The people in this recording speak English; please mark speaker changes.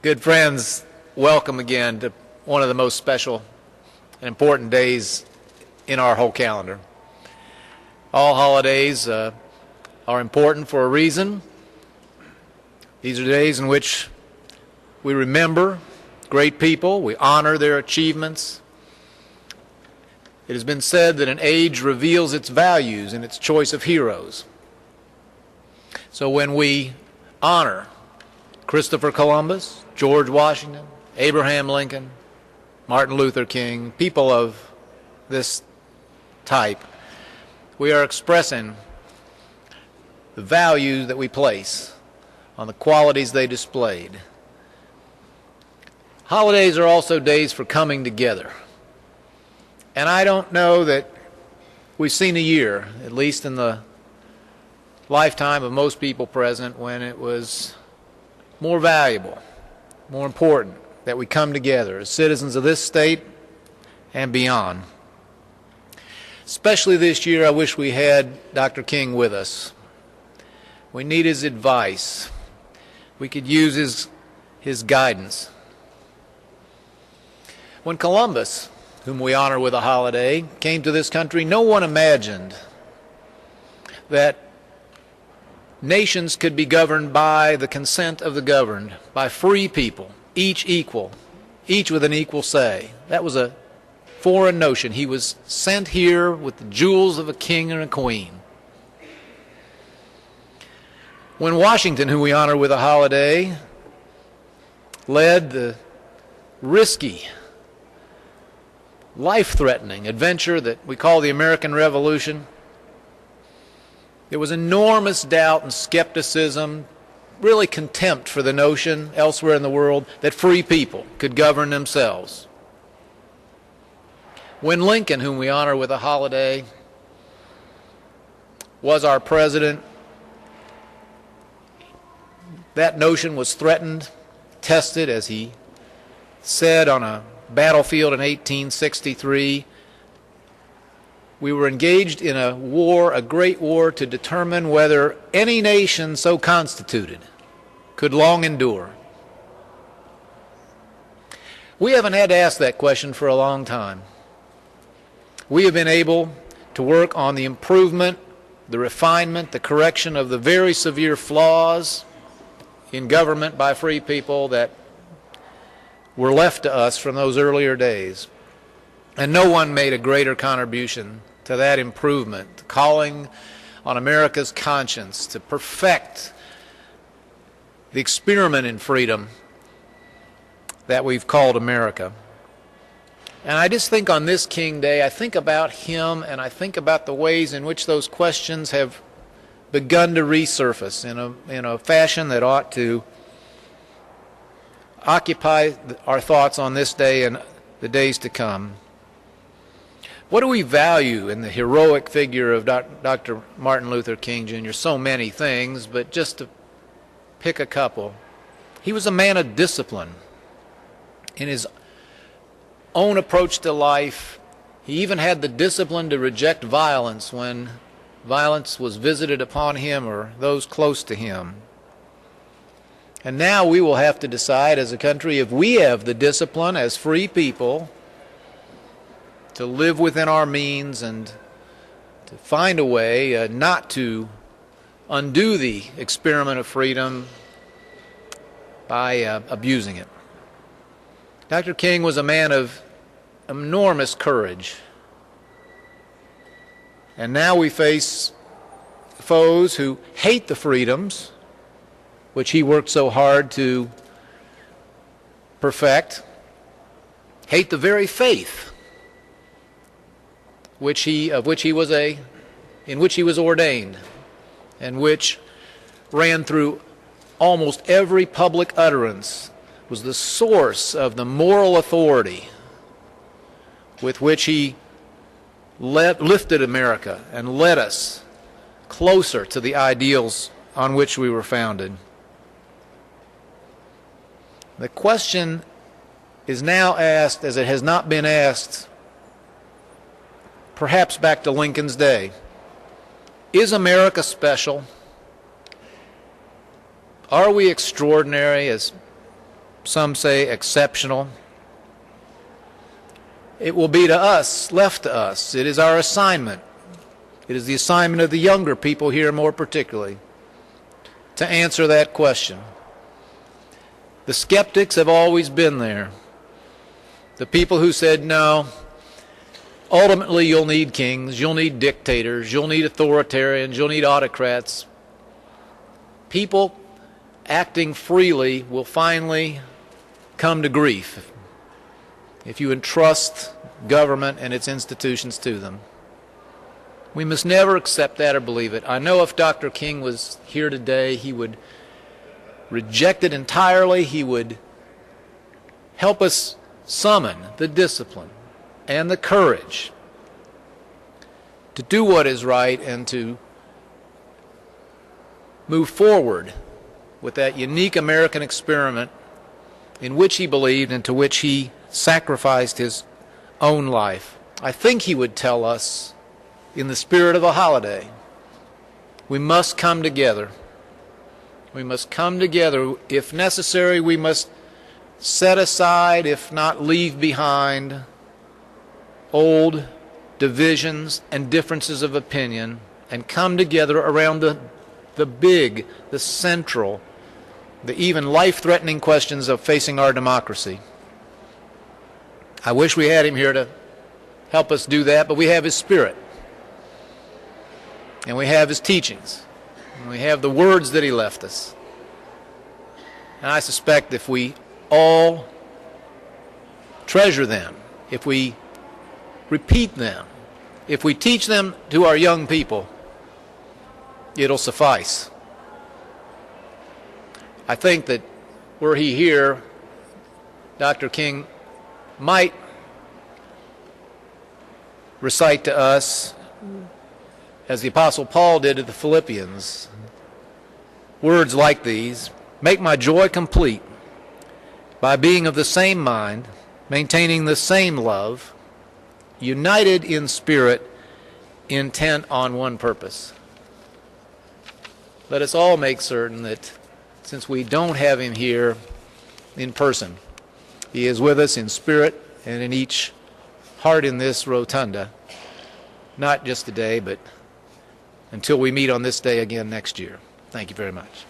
Speaker 1: Good friends, welcome again to one of the most special and important days in our whole calendar. All holidays are important for a reason. These are days in which we remember great people, we honor their achievements. It has been said that an age reveals its values in its choice of heroes. So when we honor Christopher Columbus, George Washington, Abraham Lincoln, Martin Luther King, people of this type, we are expressing the value that we place on the qualities they displayed. Holidays are also days for coming together. And I don't know that we've seen a year, at least in the lifetime of most people present, when it was more valuable, more important that we come together as citizens of this state and beyond. Especially this year, I wish we had Dr. King with us. We need his advice. We could use his guidance. When Columbus, whom we honor with a holiday, came to this country, no one imagined that nations could be governed by the consent of the governed, by free people, each equal, each with an equal say. That was a foreign notion. He was sent here with the jewels of a king and a queen. When Washington, who we honor with a holiday, led the risky, life-threatening adventure that we call the American Revolution, there was enormous doubt and skepticism, really contempt for the notion elsewhere in the world that free people could govern themselves. When Lincoln, whom we honor with a holiday, was our president, that notion was threatened, tested, as he said on a battlefield in 1863. We were engaged in a war, a great war, to determine whether any nation so constituted could long endure. We haven't had to ask that question for a long time. We have been able to work on the improvement, the refinement, the correction of the very severe flaws in government by free people that were left to us from those earlier days. And no one made a greater contribution to that improvement, calling on America's conscience to perfect the experiment in freedom that we've called America. And I just think on this King Day, I think about him, and I think about the ways in which those questions have begun to resurface in a fashion that ought to occupy our thoughts on this day and the days to come. What do we value in the heroic figure of Dr. Martin Luther King Jr.? So many things, but just to pick a couple. He was a man of discipline in his own approach to life. He even had the discipline to reject violence when violence was visited upon him or those close to him. And now we will have to decide as a country if we have the discipline as free people to live within our means and to find a way not to undo the experiment of freedom by abusing it. Dr. King was a man of enormous courage. And now we face foes who hate the freedoms which he worked so hard to perfect, hate the very faith in which he was ordained, and which ran through almost every public utterance, was the source of the moral authority with which he lifted America and led us closer to the ideals on which we were founded. The question is now asked, as it has not been asked, perhaps back to Lincoln's day. Is America special? Are we extraordinary as some say exceptional. It will be to us, left to us. It is our assignment. It is the assignment of the younger people here more particularly to answer that question. The skeptics have always been there. The people who said, no, ultimately you'll need kings, you'll need dictators, you'll need authoritarians, you'll need autocrats. People acting freely will finally come to grief if you entrust government and its institutions to them. We must never accept that or believe it. I know if Dr. King was here today, he would reject it entirely. He would help us summon the discipline and the courage to do what is right and to move forward with that unique American experiment in which he believed and to which he sacrificed his own life. I think he would tell us, in the spirit of the holiday, we must come together. We must come together. If necessary, we must set aside, if not leave behind, old divisions and differences of opinion and come together around the big, the central, the even life-threatening questions of facing our democracy. I wish we had him here to help us do that, but we have his spirit. And we have his teachings. And we have the words that he left us. And I suspect if we all treasure them, if we repeat them, if we teach them to our young people, it'll suffice. I think that were he here, Dr. King might recite to us, as the Apostle Paul did to the Philippians, words like these: make my joy complete by being of the same mind, maintaining the same love, united in spirit, intent on one purpose. Let us all make certain that since we don't have him here in person, he is with us in spirit and in each heart in this rotunda, not just today, but until we meet on this day again next year. Thank you very much.